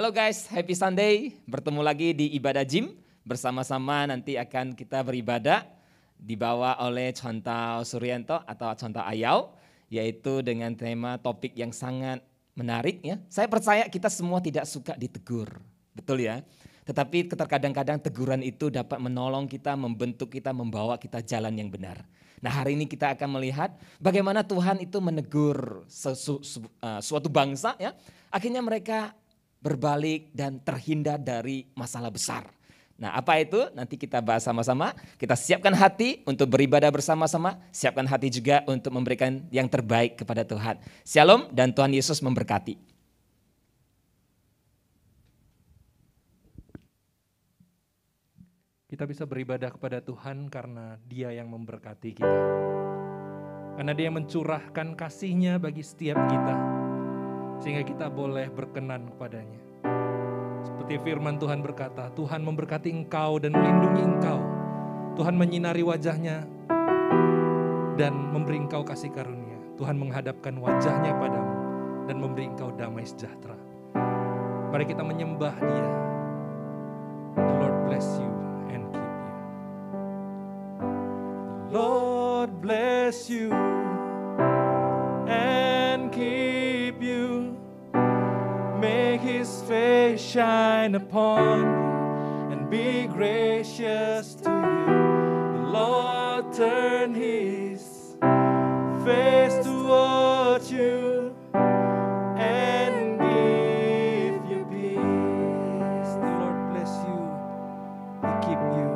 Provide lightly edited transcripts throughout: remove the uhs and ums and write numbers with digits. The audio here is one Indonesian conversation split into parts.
Halo guys, happy Sunday. Bertemu lagi di Ibadah Gym. Bersama-sama nanti akan kita beribadah. Dibawa oleh Contoh Suryanto atau Contoh Ayau. Yaitu dengan tema topik yang sangat menarik ya. Saya percaya kita semua tidak suka ditegur. Betul ya? Tetapi terkadang-kadang teguran itu dapat menolong kita, membentuk kita, membawa kita jalan yang benar. Nah hari ini kita akan melihat bagaimana Tuhan itu menegur suatu bangsa ya. Akhirnya mereka berbalik dan terhindar dari masalah besar. Nah apa itu? Nanti kita bahas sama-sama. Kita siapkan hati untuk beribadah bersama-sama. Siapkan hati juga untuk memberikan yang terbaik kepada Tuhan. Shalom dan Tuhan Yesus memberkati. Kita bisa beribadah kepada Tuhan karena Dia yang memberkati kita. Karena Dia yang mencurahkan kasih-Nya bagi setiap kita. Sehingga kita boleh berkenan kepadanya. Seperti firman Tuhan berkata, Tuhan memberkati engkau dan melindungi engkau. Tuhan menyinari wajah-Nya dan memberi engkau kasih karunia. Tuhan menghadapkan wajah-Nya padamu dan memberi engkau damai sejahtera. Mari kita menyembah Dia. The Lord bless you and keep you. The Lord bless you and keep you. Make His face shine upon you and be gracious to you. The Lord turn His face towards you and give you peace. The Lord bless you and keep you.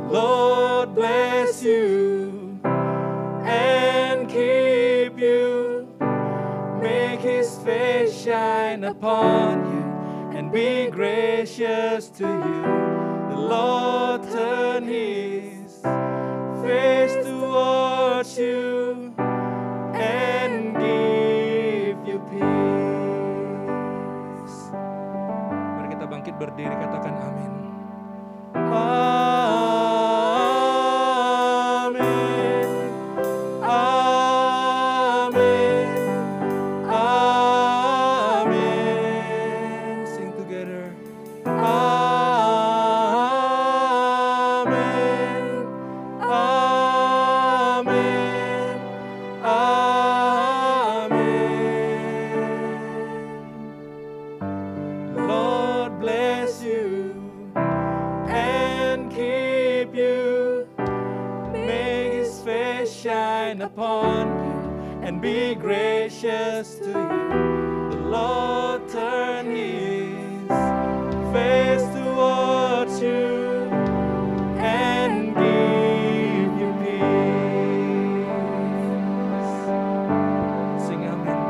The Lord bless you and keep you. Make His face shine upon you and be gracious to you. The Lord turn His face towards you and give you peace. Mari kita bangkit berdiri, katakan amin. Upon you and be gracious to you. The Lord turn His face towards you and give you peace. Sing amen.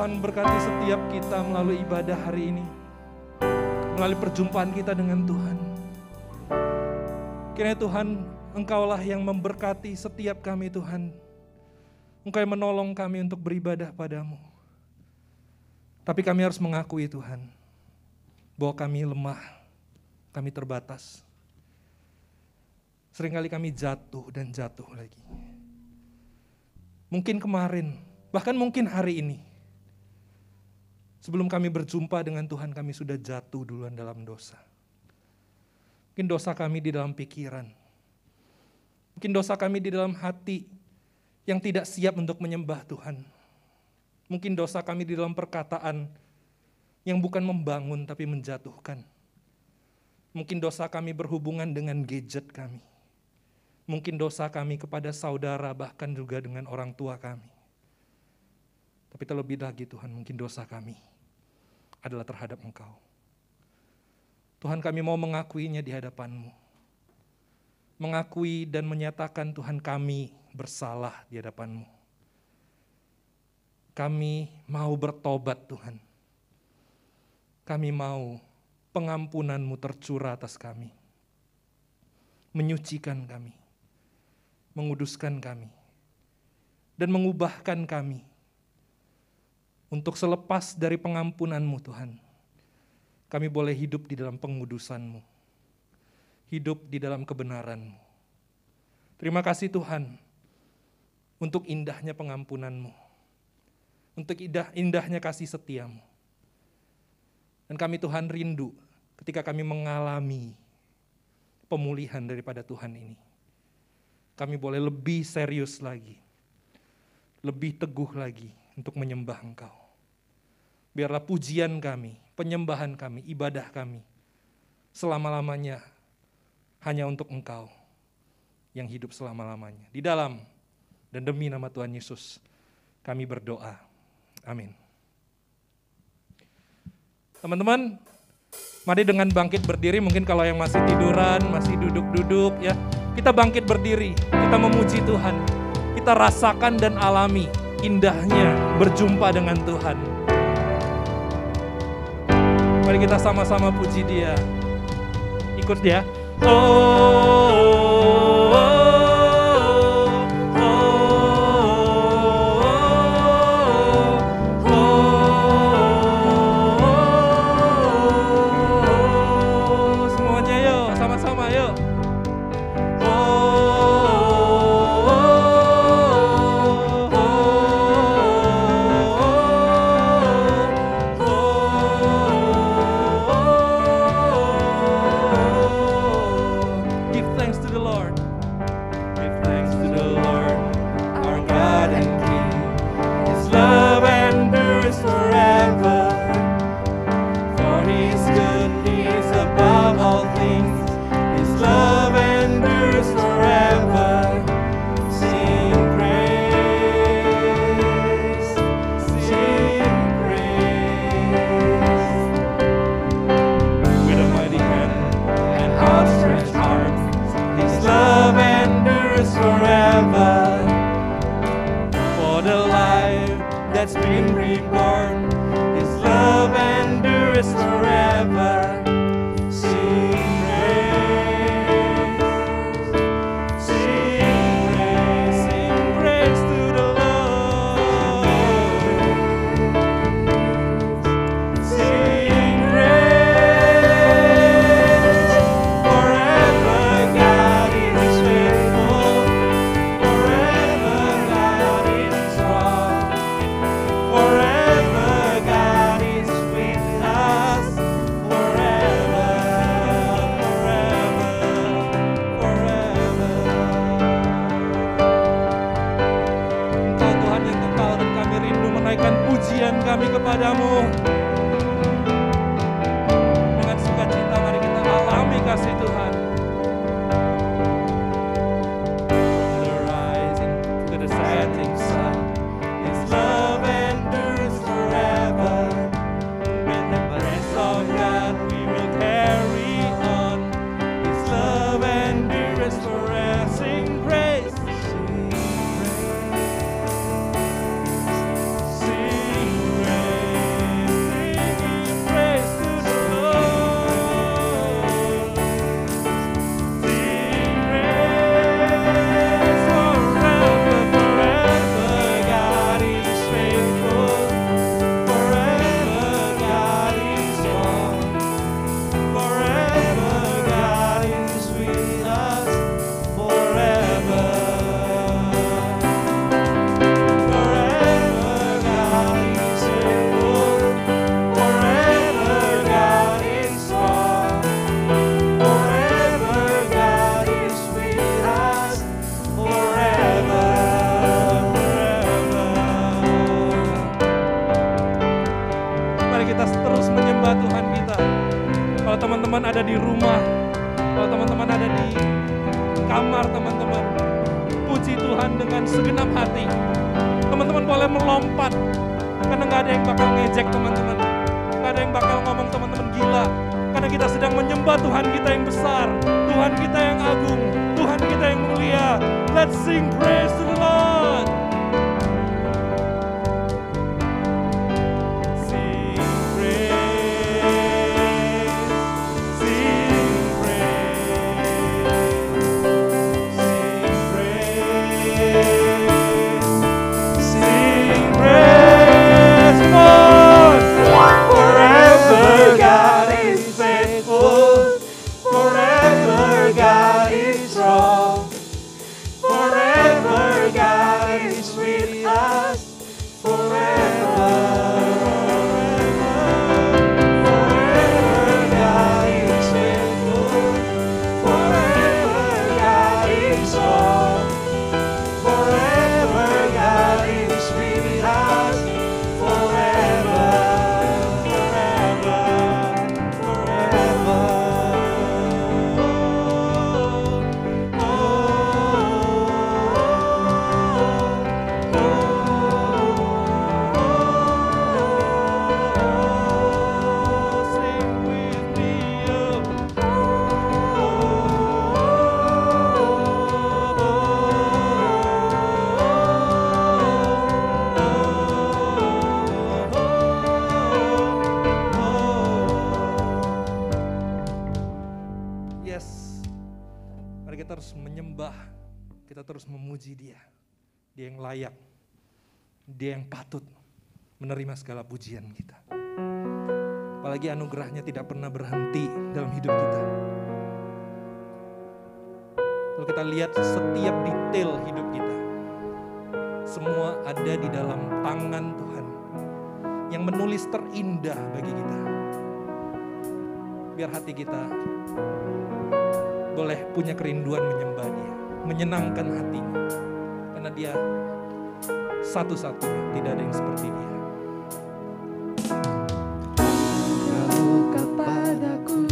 Tuhan berkati setiap kita melalui ibadah hari ini, melalui perjumpaan kita dengan Tuhan. Kiranya Tuhan, Engkaulah yang memberkati setiap kami Tuhan. Engkau yang menolong kami untuk beribadah padamu. Tapi kami harus mengakui Tuhan, bahwa kami lemah, kami terbatas. Seringkali kami jatuh dan jatuh lagi. Mungkin kemarin, bahkan mungkin hari ini, sebelum kami berjumpa dengan Tuhan, kami sudah jatuh duluan dalam dosa. Mungkin dosa kami di dalam pikiran. Mungkin dosa kami di dalam hati yang tidak siap untuk menyembah Tuhan. Mungkin dosa kami di dalam perkataan yang bukan membangun tapi menjatuhkan. Mungkin dosa kami berhubungan dengan gadget kami. Mungkin dosa kami kepada saudara, bahkan juga dengan orang tua kami. Tapi terlebih lagi Tuhan, mungkin dosa kami adalah terhadap Engkau. Tuhan, kami mau mengakuinya di hadapan-Mu. Mengakui dan menyatakan Tuhan, kami bersalah di hadapan-Mu. Kami mau bertobat Tuhan. Kami mau pengampunan-Mu tercurah atas kami. Menyucikan kami. Menguduskan kami, dan mengubahkan kami untuk selepas dari pengampunan-Mu Tuhan, kami boleh hidup di dalam pengudusan-Mu, hidup di dalam kebenaran-Mu. Terima kasih Tuhan untuk indahnya pengampunan-Mu, untuk indahnya kasih setia-Mu. Dan kami Tuhan rindu ketika kami mengalami pemulihan daripada Tuhan ini. Kami boleh lebih serius lagi, lebih teguh lagi untuk menyembah Engkau. Biarlah pujian kami, penyembahan kami, ibadah kami, selama-lamanya hanya untuk Engkau yang hidup selama-lamanya. Di dalam dan demi nama Tuhan Yesus, kami berdoa. Amin. Teman-teman, mari dengan bangkit berdiri, mungkin kalau yang masih tiduran, masih duduk-duduk ya. Kita bangkit berdiri, kita memuji Tuhan. Kita rasakan dan alami indahnya berjumpa dengan Tuhan. Mari kita sama-sama puji Dia. Ikut Dia. Semuanya yuk, sama-sama yuk. That's been reborn. His love endures forever. Sing praise, sing praise, sing praise to the Lord. Sing praise, forever God is faithful, forever God is strong. Forever God is with us, forever, forever, forever. Engkau Tuhan yang kekal dan kami rindu menaikkan pujian kami kepadamu. Dengan sukacita mari kita alami kasih Tuhan. From the rising to the setting sun, His love endures forever. With the grace of God we will carry on. His love endures forever. Sing praise, sing praise, sing praise. hati. Teman-teman boleh melompat, karena gak ada yang bakal ngejek teman-teman. Gak ada yang bakal ngomong teman-teman gila. Karena kita sedang menyembah Tuhan kita yang besar, Tuhan kita yang agung, Tuhan kita yang mulia. Let's sing praise to the Lord. Dia yang layak, dia yang patut menerima segala pujian kita. Apalagi anugerahnya tidak pernah berhenti dalam hidup kita. Kalau kita lihat setiap detail hidup kita, semua ada di dalam tangan Tuhan yang menulis terindah bagi kita. Biar hati kita boleh punya kerinduan menyembah Dia, menyenangkan hatinya. Karena Dia satu-satunya, tidak ada yang seperti Dia. Kamu kepadaku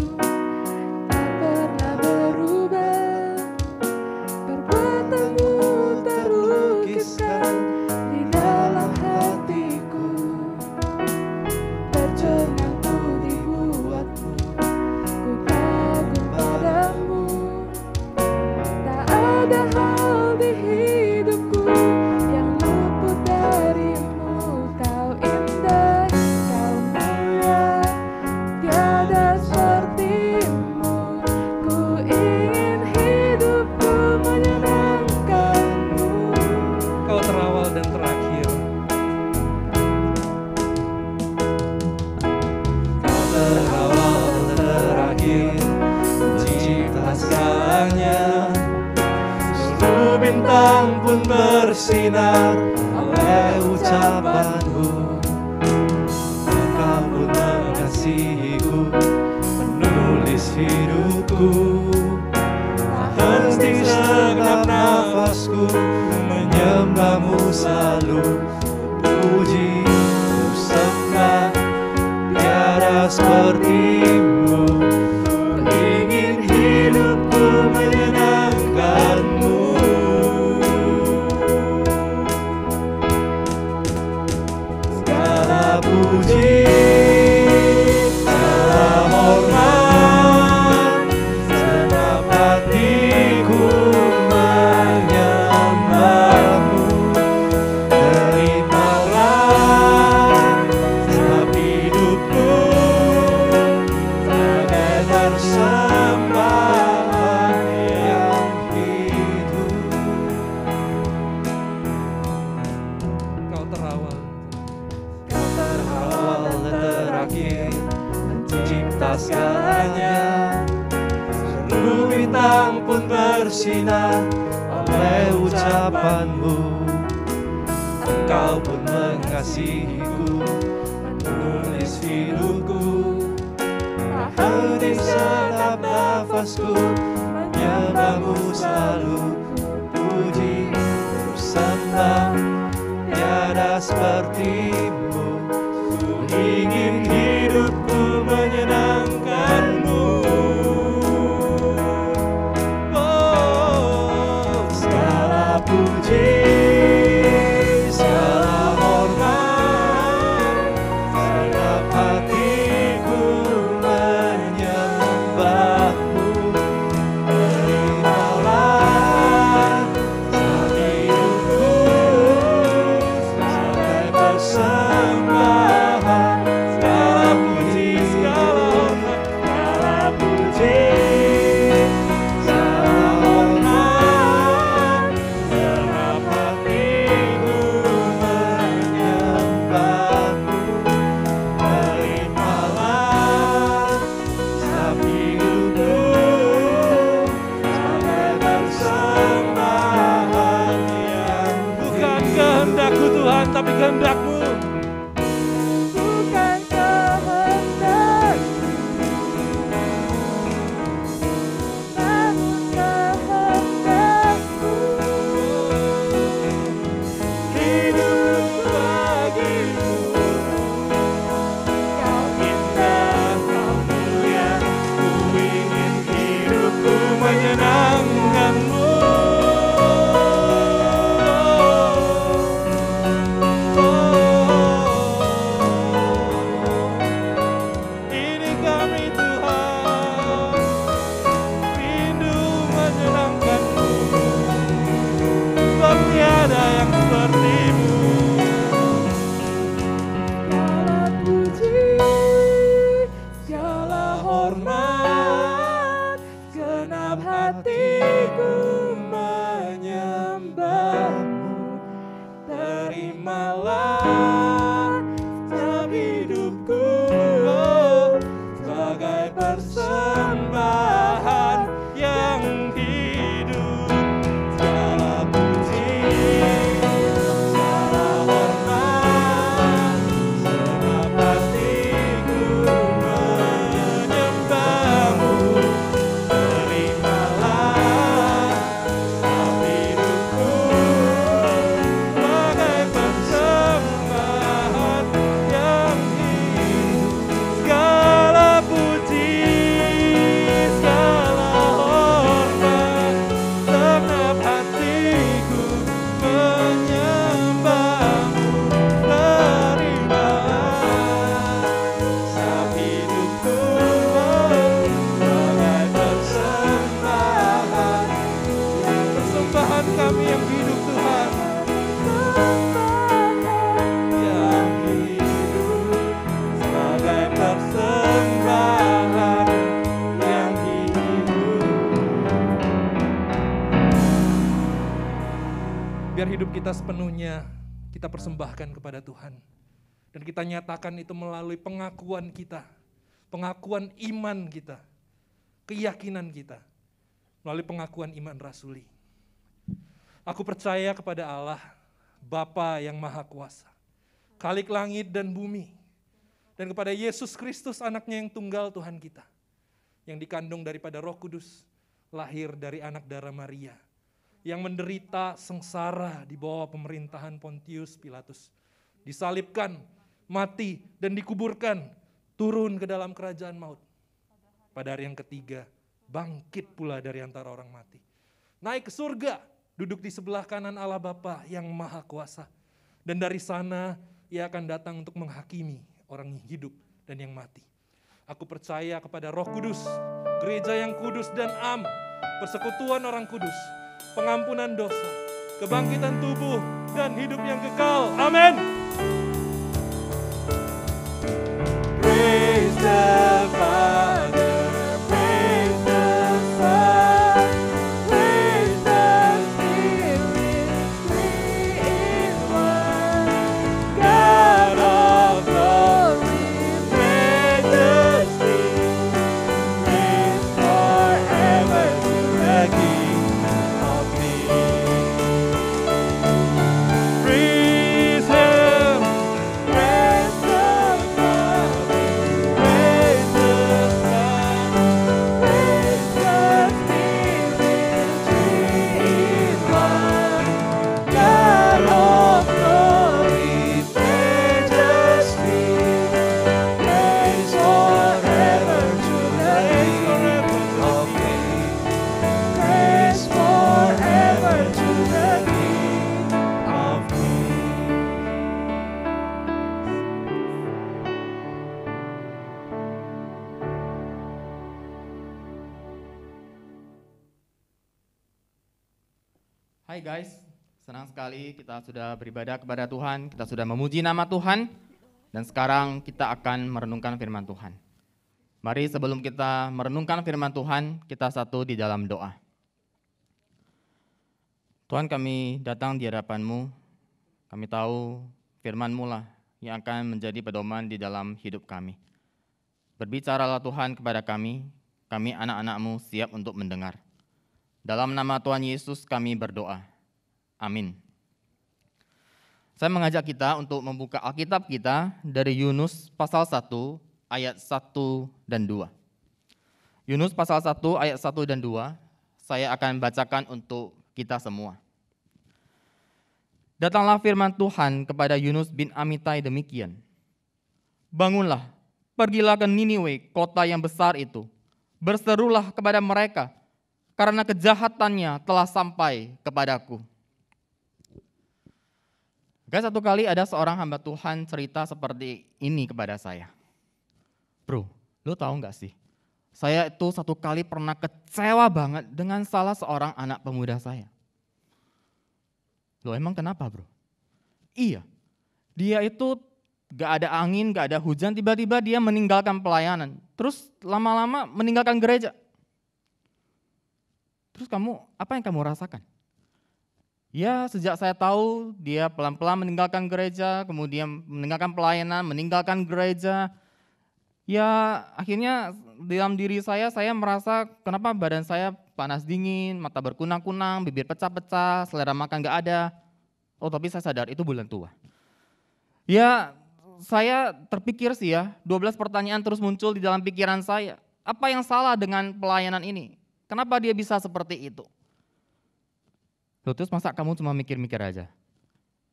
tak pernah berubah, perbuatanmu terlukiskan di dalam hatiku. Tercengang ku dibuatmu, ku kagum padamu. Tak ada hal di hidupku yang luput darimu. Kau indah, kau mulia, tiada sepertimu. Ku ingin hidupku menyenangkanmu. Kau terawal dan terakhir. Kau terawal dan terakhir, mencipta segalanya. Seluruh bintang pun bersinar oleh ucapanmu. Engkau pun mengasihiku, menulis hidupku. Tak henti segenap nafasku menyembahmu selalu. Puji, bersembah, tiada sepertimu. Ingin hidupku menyenangkanmu. Segala puji, segala hormat, segenap hatiku menyembahmu. Terimalah sebab hidupku sebagai persembahan yang hidup. Kau terawal. Kau terawal dan terakhir, mencipta segalanya. Seluruh bintang pun bersinar oleh ucapanmu. Engkau pun mengasihiku, menulis hidupku. Tak henti setiap nafasku menyembahmu selalu. Puji, bersembah, tiada sepertimu. Ku ingin hidupku menyenangkanmu. Oh, segala puji, aku Tuhan, tapi kehendak-Mu. bukan kehendak, namun kehendak-Mu. Hidup bagimu, Kau indah, Kau mulia, ku ingin hidupku menyenangkan-Mu. Ini kami Tuhan, rindu menyenangkan-Mu, sebab tiada yang seperti-Mu. segala puji, segala hormat, genap hatiku menyembah-Mu. Terimalah setiap hidupku, oh, sebagai persembahan yang hidup. Segala puji, segala hormat, segenap hatiku menyembah-Mu. Terimalah setiap hidupku sebagai persembahan yang hidup. Segala puji, segala hormat, segenap hatiku menyembah-Mu. Terimalah setiap hidupku sebagai persembahan. Persembahan kami yang hidup Tuhan, yang hidup sebagai persembahan yang hidup. Biar hidup kita sepenuhnya kita persembahkan kepada Tuhan. Dan kita nyatakan itu melalui pengakuan kita, pengakuan iman kita, keyakinan kita, melalui pengakuan iman rasuli. Aku percaya kepada Allah, Bapa yang Maha Kuasa, Khalik langit dan bumi, dan kepada Yesus Kristus anaknya yang tunggal Tuhan kita, yang dikandung daripada Roh Kudus, lahir dari anak darah Maria, yang menderita sengsara di bawah pemerintahan Pontius Pilatus, disalibkan, mati, dan dikuburkan, turun ke dalam kerajaan maut. Pada hari yang ketiga, bangkit pula dari antara orang mati. Naik ke surga, duduk di sebelah kanan Allah Bapa yang Maha Kuasa. Dan dari sana, Ia akan datang untuk menghakimi orang yang hidup dan yang mati. Aku percaya kepada Roh Kudus, gereja yang kudus dan am, persekutuan orang kudus, pengampunan dosa, kebangkitan tubuh, dan hidup yang kekal. Amin. Praise the Father, praise the Son, praise the Spirit, three in one. God of glory, majesty, praise forever to the King of Kings. Praise Him, praise the Father, praise the Son, praise the Spirit, three in one. God of glory, majesty, praise forever to the King of Kings. Praise forever to the King of Kings. Hai guys, senang sekali kita sudah beribadah kepada Tuhan, kita sudah memuji nama Tuhan, dan sekarang kita akan merenungkan firman Tuhan. Mari sebelum kita merenungkan firman Tuhan, kita satu di dalam doa. Tuhan, kami datang di hadapan-Mu, kami tahu firman-Mu lah yang akan menjadi pedoman di dalam hidup kami. Berbicaralah Tuhan kepada kami anak-anak-Mu siap untuk mendengar. Dalam nama Tuhan Yesus kami berdoa. Amin. Saya mengajak kita untuk membuka Alkitab kita dari Yunus pasal 1 ayat 1 dan 2. Yunus pasal 1 ayat 1 dan 2, saya akan bacakan untuk kita semua. Datanglah firman Tuhan kepada Yunus bin Amitai demikian. Bangunlah, pergilah ke Niniwe, kota yang besar itu. Berserulah kepada mereka, karena kejahatannya telah sampai kepadaku. Guys, satu kali ada seorang hamba Tuhan cerita seperti ini kepada saya. Bro, lu tahu gak sih? Saya itu satu kali pernah kecewa banget dengan salah seorang anak pemuda saya. Loh emang kenapa bro? Iya, dia itu gak ada angin, gak ada hujan, tiba-tiba dia meninggalkan pelayanan. Terus lama-lama meninggalkan gereja. Terus apa yang kamu rasakan? Ya sejak saya tahu dia pelan-pelan meninggalkan gereja, kemudian meninggalkan pelayanan, meninggalkan gereja. Ya akhirnya dalam diri saya merasa kenapa badan saya panas dingin, mata berkunang-kunang, bibir pecah-pecah, selera makan gak ada. Oh tapi saya sadar itu bulan tua. Ya saya terpikir sih ya, 12 pertanyaan terus muncul di dalam pikiran saya. Apa yang salah dengan pelayanan ini? Kenapa dia bisa seperti itu? Loh, terus masa kamu cuma mikir-mikir aja?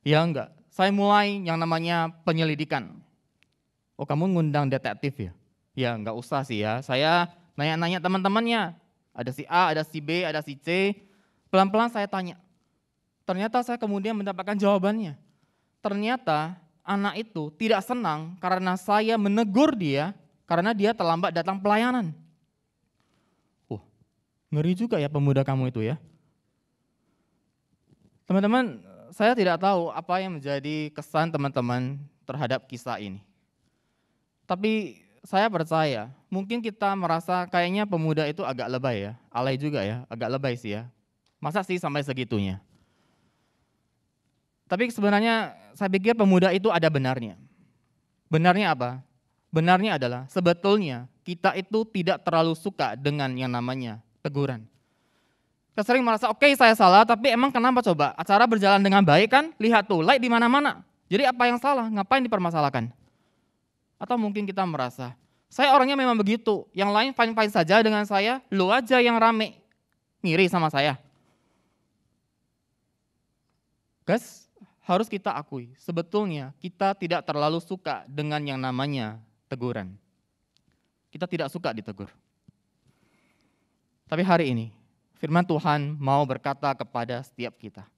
Ya enggak, saya mulai yang namanya penyelidikan. Oh kamu ngundang detektif ya? Ya enggak usah sih ya, saya nanya-nanya teman-temannya. Ada si A, ada si B, ada si C. Pelan-pelan saya tanya. Ternyata saya kemudian mendapatkan jawabannya. Ternyata anak itu tidak senang karena saya menegur dia karena dia terlambat datang pelayanan. Ngeri juga ya pemuda kamu itu ya. Teman-teman, saya tidak tahu apa yang menjadi kesan teman-teman terhadap kisah ini. Tapi saya percaya, mungkin kita merasa kayaknya pemuda itu agak lebay ya, alay juga ya, agak lebay sih ya. Masa sih sampai segitunya? Tapi sebenarnya saya pikir pemuda itu ada benarnya. Benarnya apa? Benarnya adalah sebetulnya kita itu tidak terlalu suka dengan yang namanya teguran. Kita sering merasa oke, saya salah, tapi emang kenapa coba? Acara berjalan dengan baik kan? Lihat tuh, like di mana-mana. Jadi apa yang salah? Ngapain dipermasalahkan? Atau mungkin kita merasa, saya orangnya memang begitu, yang lain fine-fine saja dengan saya, lu aja yang rame, ngiri sama saya. Guys, harus kita akui, sebetulnya kita tidak terlalu suka dengan yang namanya teguran. Kita tidak suka ditegur. Tapi hari ini, firman Tuhan mau berkata kepada setiap kita.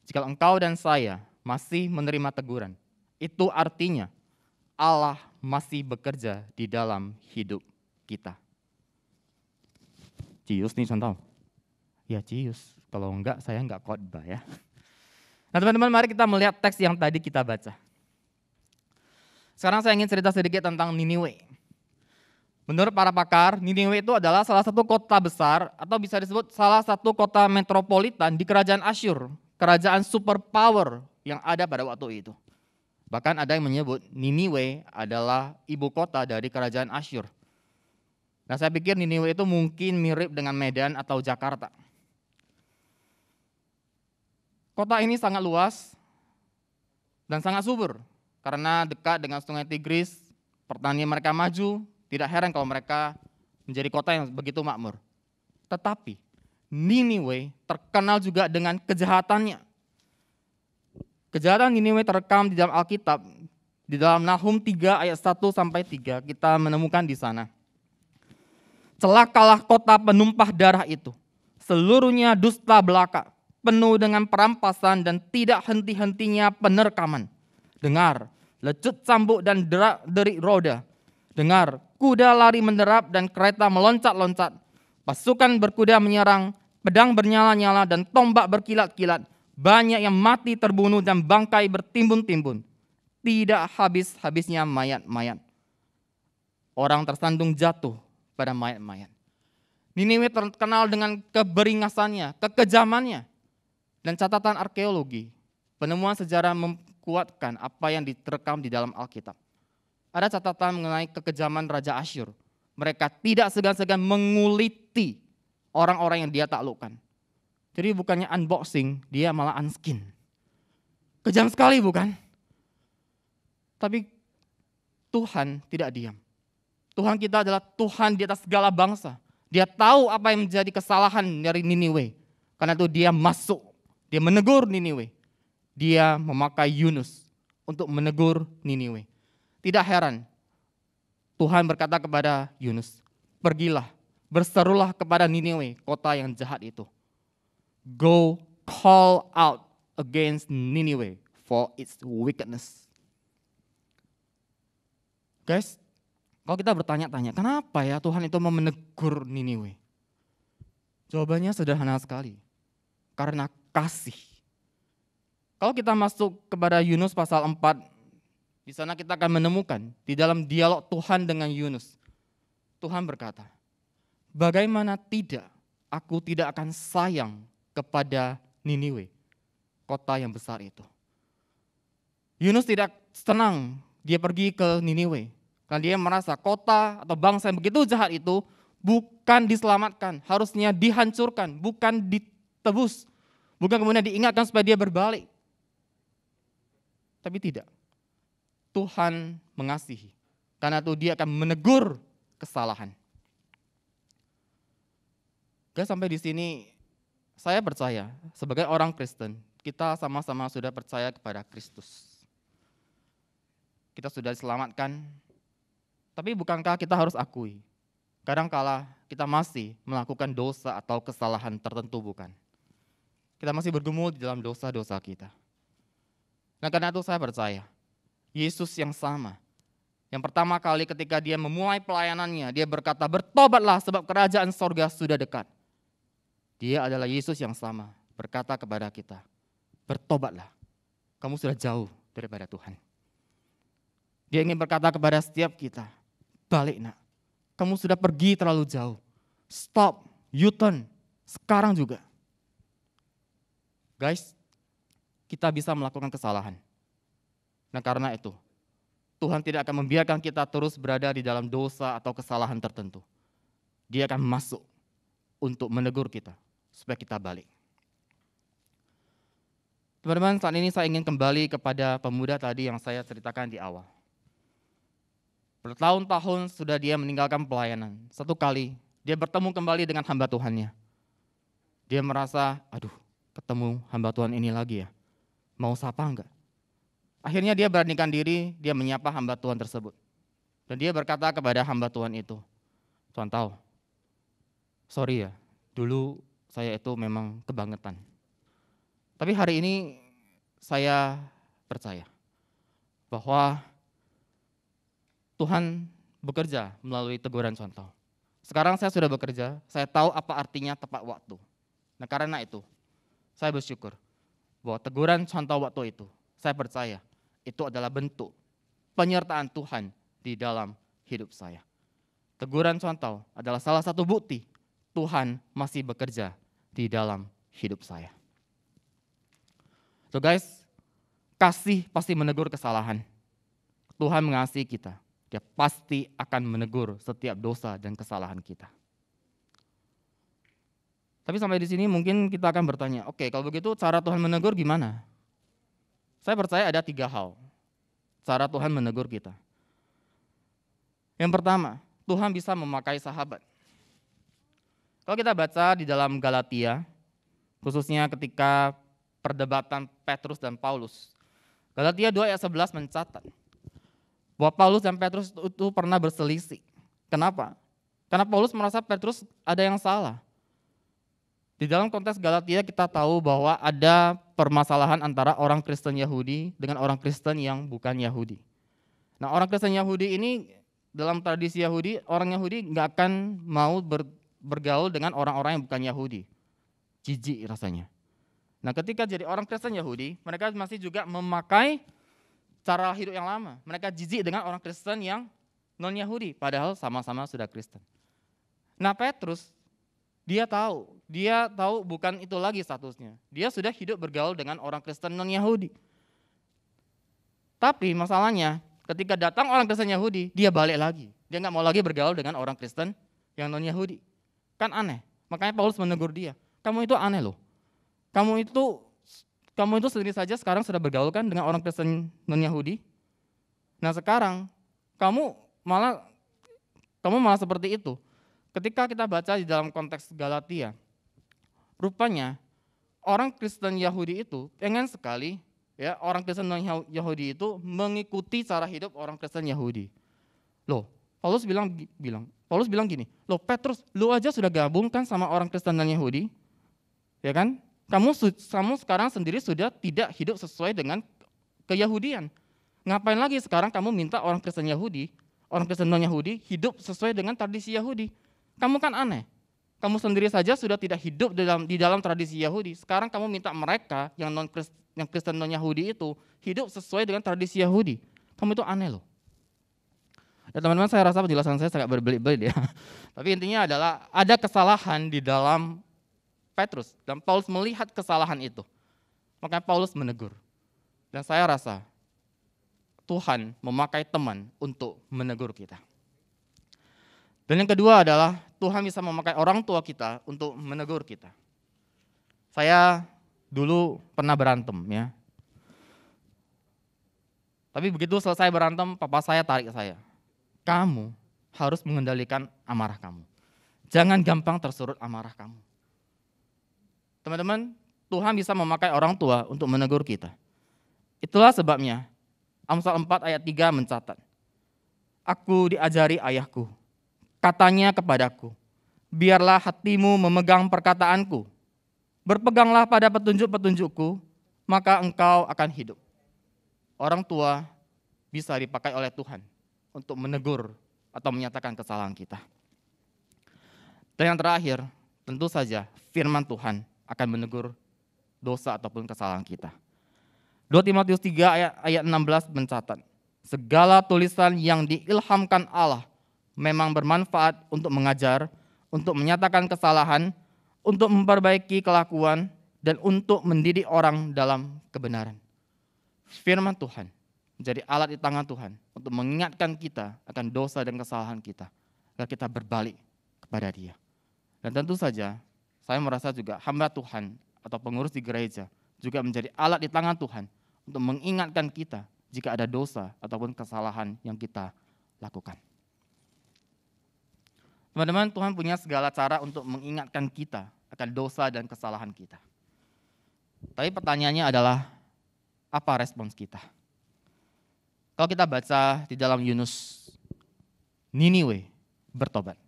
Jika engkau dan saya masih menerima teguran, itu artinya Allah masih bekerja di dalam hidup kita. Cius nih contoh. Ya cius, kalau enggak saya enggak khotbah ya. Nah teman-teman, mari kita melihat teks yang tadi kita baca. Sekarang saya ingin cerita sedikit tentang Niniwe. Menurut para pakar, Niniwe itu adalah salah satu kota besar atau bisa disebut salah satu kota metropolitan di kerajaan Asyur, kerajaan superpower yang ada pada waktu itu. Bahkan ada yang menyebut Niniwe adalah ibu kota dari kerajaan Asyur. Nah saya pikir Niniwe itu mungkin mirip dengan Medan atau Jakarta. Kota ini sangat luas dan sangat subur karena dekat dengan sungai Tigris, pertanian mereka maju. Tidak heran kalau mereka menjadi kota yang begitu makmur. Tetapi Niniwe terkenal juga dengan kejahatannya. Kejahatan Niniwe terekam di dalam Alkitab, di dalam Nahum 3 ayat 1-3 kita menemukan di sana. Celakalah kota penumpah darah itu, seluruhnya dusta belaka, penuh dengan perampasan dan tidak henti-hentinya penerkaman. Dengar, lecut cambuk dan derik roda. Dengar, kuda lari menderap dan kereta meloncat-loncat. Pasukan berkuda menyerang, pedang bernyala-nyala dan tombak berkilat-kilat. Banyak yang mati terbunuh dan bangkai bertimbun-timbun. Tidak habis-habisnya mayat-mayat. Orang tersandung jatuh pada mayat-mayat. Niniwe terkenal dengan keberingasannya, kekejamannya. Dan catatan arkeologi, penemuan sejarah menguatkan apa yang diterekam di dalam Alkitab. Ada catatan mengenai kekejaman Raja Asyur. Mereka tidak segan-segan menguliti orang-orang yang dia taklukkan. Jadi bukannya unboxing, dia malah unskin. Kejam sekali bukan? Tapi Tuhan tidak diam. Tuhan kita adalah Tuhan di atas segala bangsa. Dia tahu apa yang menjadi kesalahan dari Niniwe. Karena itu dia masuk, dia menegur Niniwe. Dia memakai Yunus untuk menegur Niniwe. Tidak heran, Tuhan berkata kepada Yunus, pergilah, berserulah kepada Niniwe, kota yang jahat itu. Go call out against Niniwe for its wickedness. Guys, kalau kita bertanya-tanya, kenapa ya Tuhan itu mau menegur Niniwe? Jawabannya sederhana sekali. Karena kasih. Kalau kita masuk kepada Yunus pasal 4, di sana kita akan menemukan di dalam dialog Tuhan dengan Yunus. Tuhan berkata, bagaimana tidak, aku tidak akan sayang kepada Niniwe, kota yang besar itu. Yunus tidak senang dia pergi ke Niniwe, karena dia merasa kota atau bangsa yang begitu jahat itu bukan diselamatkan, harusnya dihancurkan, bukan ditebus, bukan kemudian diingatkan supaya dia berbalik. Tapi tidak. Tuhan mengasihi. Karena itu dia akan menegur kesalahan. Guys, sampai di sini saya percaya sebagai orang Kristen, kita sama-sama sudah percaya kepada Kristus. Kita sudah diselamatkan. Tapi bukankah kita harus akui, kadangkala kita masih melakukan dosa atau kesalahan tertentu, bukan? Kita masih bergumul di dalam dosa-dosa kita. Nah, karena itu saya percaya Yesus yang sama. Yang pertama kali ketika dia memulai pelayanannya, dia berkata, bertobatlah sebab kerajaan sorga sudah dekat. Dia adalah Yesus yang sama, berkata kepada kita, bertobatlah, kamu sudah jauh daripada Tuhan. Dia ingin berkata kepada setiap kita, balik nak, kamu sudah pergi terlalu jauh. Stop, U-turn, sekarang juga. Guys, kita bisa melakukan kesalahan. Nah karena itu, Tuhan tidak akan membiarkan kita terus berada di dalam dosa atau kesalahan tertentu. Dia akan masuk untuk menegur kita, supaya kita balik. Teman-teman, saat ini saya ingin kembali kepada pemuda tadi yang saya ceritakan di awal. Bertahun-tahun sudah dia meninggalkan pelayanan. Satu kali, dia bertemu kembali dengan hamba Tuhannya. Dia merasa, aduh, ketemu hamba Tuhan ini lagi ya. Mau sapa enggak? Akhirnya dia beranikan diri, dia menyapa hamba Tuhan tersebut. Dan dia berkata kepada hamba Tuhan itu, Tuhan tahu, sorry ya, dulu saya itu memang kebangetan. Tapi hari ini saya percaya bahwa Tuhan bekerja melalui teguran contoh. Sekarang saya sudah bekerja, saya tahu apa artinya tepat waktu. Nah karena itu, saya bersyukur bahwa teguran contoh waktu itu, saya percaya itu adalah bentuk penyertaan Tuhan di dalam hidup saya. Teguran contoh adalah salah satu bukti Tuhan masih bekerja di dalam hidup saya. So guys, kasih pasti menegur kesalahan. Tuhan mengasihi kita. Dia pasti akan menegur setiap dosa dan kesalahan kita. Tapi sampai di sini mungkin kita akan bertanya, oke, kalau begitu cara Tuhan menegur gimana? Saya percaya ada 3 hal cara Tuhan menegur kita. Yang pertama, Tuhan bisa memakai sahabat. Kalau kita baca di dalam Galatia, khususnya ketika perdebatan Petrus dan Paulus, Galatia 2 ayat 11 mencatat bahwa Paulus dan Petrus itu pernah berselisih. Kenapa? Karena Paulus merasa Petrus ada yang salah. Di dalam konteks Galatia kita tahu bahwa ada permasalahan antara orang Kristen Yahudi dengan orang Kristen yang bukan Yahudi. Nah orang Kristen Yahudi ini dalam tradisi Yahudi, orang Yahudi nggak akan mau bergaul dengan orang-orang yang bukan Yahudi. Jijik rasanya. Nah ketika jadi orang Kristen Yahudi, mereka masih juga memakai cara hidup yang lama. Mereka jijik dengan orang Kristen yang non-Yahudi, padahal sama-sama sudah Kristen. Nah Petrus, dia tahu bukan itu lagi statusnya. Dia sudah hidup bergaul dengan orang Kristen non-Yahudi. Tapi masalahnya, ketika datang orang Kristen Yahudi, dia balik lagi. Dia nggak mau lagi bergaul dengan orang Kristen yang non-Yahudi. Kan aneh. Makanya Paulus menegur dia. Kamu itu aneh loh. Kamu itu Kamu itu sendiri saja sekarang sudah bergaul kan dengan orang Kristen non-Yahudi. Nah sekarang kamu malah seperti itu. Ketika kita baca di dalam konteks Galatia, rupanya orang Kristen Yahudi itu pengen sekali ya orang Kristen non-Yahudi itu mengikuti cara hidup orang Kristen Yahudi. Loh, Paulus bilang gini, loh Petrus, lu aja sudah gabung kan sama orang Kristen non-Yahudi, ya kan? Kamu sekarang sendiri sudah tidak hidup sesuai dengan keyahudian. Ngapain lagi sekarang kamu minta orang Kristen Yahudi, orang Kristen non-Yahudi hidup sesuai dengan tradisi Yahudi? Kamu kan aneh. Kamu sendiri saja sudah tidak hidup di dalam tradisi Yahudi. Sekarang kamu minta mereka yang Kristen non-Yahudi itu hidup sesuai dengan tradisi Yahudi. Kamu itu aneh loh. Ya teman-teman, saya rasa penjelasan saya sangat berbelit-belit ya. Tapi intinya adalah ada kesalahan di dalam Petrus, dan Paulus melihat kesalahan itu. Makanya Paulus menegur. Dan saya rasa Tuhan memakai teman untuk menegur kita. Dan yang kedua adalah Tuhan bisa memakai orang tua kita untuk menegur kita. Saya dulu pernah berantem ya. Tapi begitu selesai berantem, papa saya tarik saya. Kamu harus mengendalikan amarah kamu. Jangan gampang tersurut amarah kamu. Teman-teman, Tuhan bisa memakai orang tua untuk menegur kita. Itulah sebabnya Amsal 4 ayat 3 mencatat, aku diajari ayahku, katanya kepadaku, biarlah hatimu memegang perkataanku, berpeganglah pada petunjuk-petunjukku, maka engkau akan hidup. Orang tua bisa dipakai oleh Tuhan untuk menegur atau menyatakan kesalahan kita. Dan yang terakhir, tentu saja firman Tuhan akan menegur dosa ataupun kesalahan kita. 2 Timotius 3 ayat 16 mencatat, segala tulisan yang diilhamkan Allah memang bermanfaat untuk mengajar, untuk menyatakan kesalahan, untuk memperbaiki kelakuan, dan untuk mendidik orang dalam kebenaran. Firman Tuhan menjadi alat di tangan Tuhan untuk mengingatkan kita akan dosa dan kesalahan kita, agar kita berbalik kepada Dia. Dan tentu saja, saya merasa juga hamba Tuhan atau pengurus di gereja juga menjadi alat di tangan Tuhan untuk mengingatkan kita jika ada dosa ataupun kesalahan yang kita lakukan. Teman-teman, Tuhan punya segala cara untuk mengingatkan kita akan dosa dan kesalahan kita. Tapi pertanyaannya adalah, apa respons kita? Kalau kita baca di dalam Yunus, Niniwe bertobat.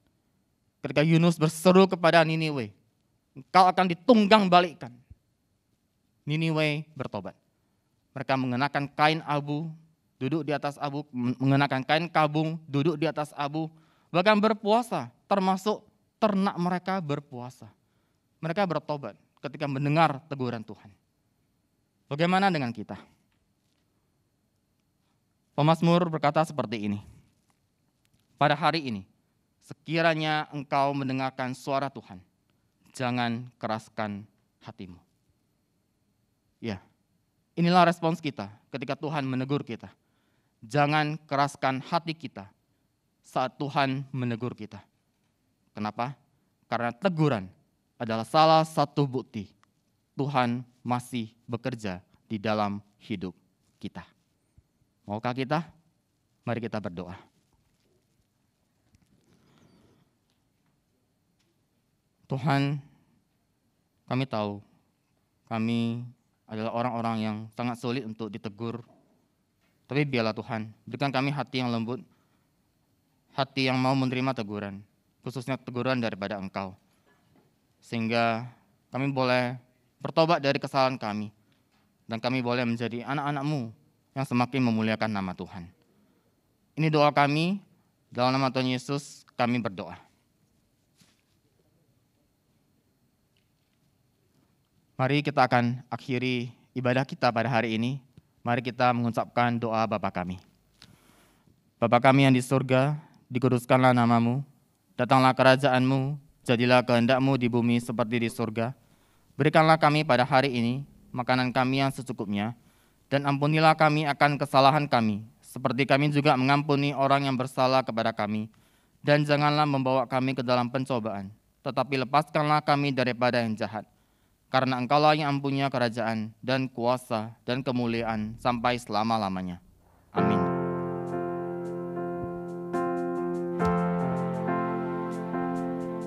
Ketika Yunus berseru kepada Niniwe, engkau akan ditunggang balikkan. Niniwe bertobat. Mereka mengenakan kain abu, duduk di atas abu, mengenakan kain kabung, duduk di atas abu, bahkan berpuasa, termasuk ternak mereka berpuasa. Mereka bertobat ketika mendengar teguran Tuhan. Bagaimana dengan kita? Pemazmur berkata seperti ini, pada hari ini, sekiranya engkau mendengarkan suara Tuhan, jangan keraskan hatimu. Ya, inilah respons kita ketika Tuhan menegur kita. Jangan keraskan hati kita saat Tuhan menegur kita. Kenapa? Karena teguran adalah salah satu bukti Tuhan masih bekerja di dalam hidup kita. Maukah kita? Mari kita berdoa. Tuhan, kami tahu kami adalah orang-orang yang sangat sulit untuk ditegur. Tapi biarlah Tuhan, berikan kami hati yang lembut, hati yang mau menerima teguran, khususnya teguran daripada Engkau. Sehingga kami boleh bertobat dari kesalahan kami, dan kami boleh menjadi anak-anak-Mu yang semakin memuliakan nama Tuhan. Ini doa kami, dalam nama Tuhan Yesus kami berdoa. Mari kita akan akhiri ibadah kita pada hari ini. Mari kita mengucapkan doa Bapa kami. Bapa kami yang di surga, dikuduskanlah nama-Mu, datanglah kerajaan-Mu, jadilah kehendak-Mu di bumi seperti di surga. Berikanlah kami pada hari ini makanan kami yang secukupnya, dan ampunilah kami akan kesalahan kami, seperti kami juga mengampuni orang yang bersalah kepada kami. Dan janganlah membawa kami ke dalam pencobaan, tetapi lepaskanlah kami daripada yang jahat. karena Engkaulah yang mempunyai kerajaan dan kuasa dan kemuliaan sampai selama-lamanya. Amin.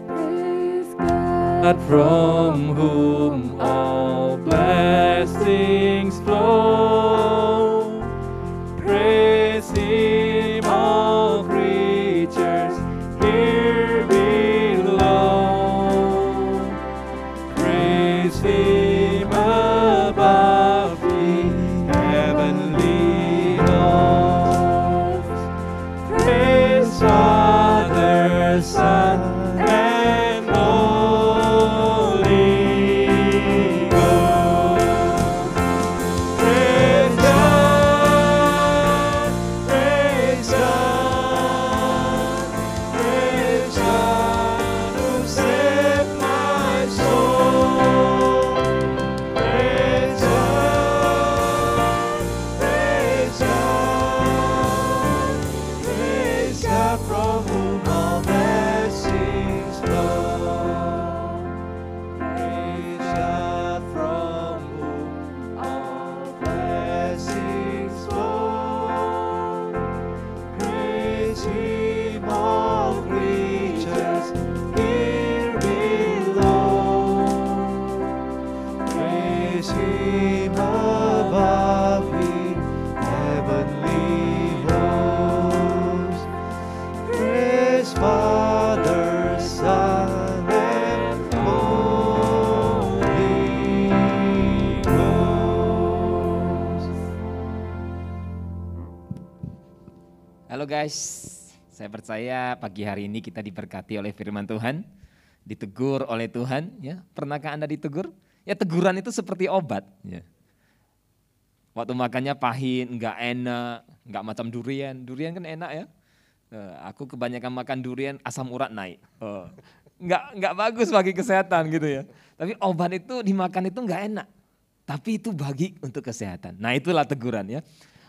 Praise God. From whom all blessings flow, praise Him, all creatures here below. Praise Him above the heavenly hosts. Praise Father, Son, and Holy Ghost. Praise God, praise God, praise God who saved my soul. Praise God, praise God, praise God from whom all blessings flow. Praise God from whom all blessings flow. Praise Him, all creatures here below. Praise Him above the heavenly hosts. Praise Father, Son, and Holy Ghost. Halo guys, saya percaya pagi hari ini kita diberkati oleh firman Tuhan, ditegur oleh Tuhan. Ya, pernahkah Anda ditegur? Ya teguran itu seperti obat. Ya. Waktu makannya pahit, nggak enak, nggak macam durian. Durian kan enak ya. Aku kebanyakan makan durian, asam urat naik. Nggak bagus bagi kesehatan gitu ya. Tapi obat itu dimakan itu nggak enak. Tapi itu bagi untuk kesehatan. Nah itulah teguran ya.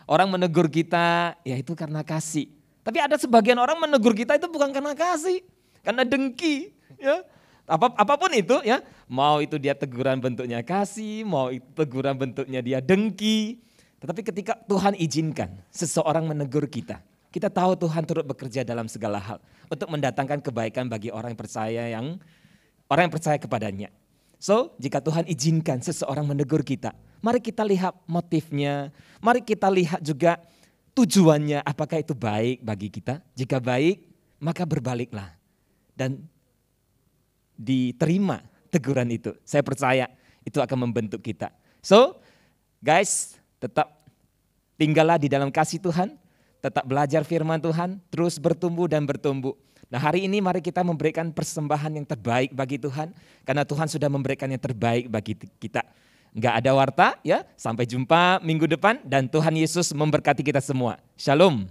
Orang menegur kita ya itu karena kasih. Tapi ada sebagian orang menegur kita itu bukan karena kasih. Karena dengki ya. Apapun itu ya. Mau itu dia teguran bentuknya kasih, mau itu teguran bentuknya dia dengki. Tetapi ketika Tuhan izinkan seseorang menegur kita. Kita tahu Tuhan turut bekerja dalam segala hal. Untuk mendatangkan kebaikan bagi orang yang percaya kepadanya. So, jika Tuhan izinkan seseorang menegur kita, mari kita lihat motifnya, mari kita lihat juga tujuannya, apakah itu baik bagi kita. Jika baik, maka berbaliklah dan diterima teguran itu. Saya percaya itu akan membentuk kita. So, guys, tetap tinggallah di dalam kasih Tuhan, tetap belajar firman Tuhan, terus bertumbuh dan bertumbuh. Nah hari ini mari kita memberikan persembahan yang terbaik bagi Tuhan. Karena Tuhan sudah memberikan yang terbaik bagi kita. Enggak ada warta ya, sampai jumpa minggu depan dan Tuhan Yesus memberkati kita semua. Shalom.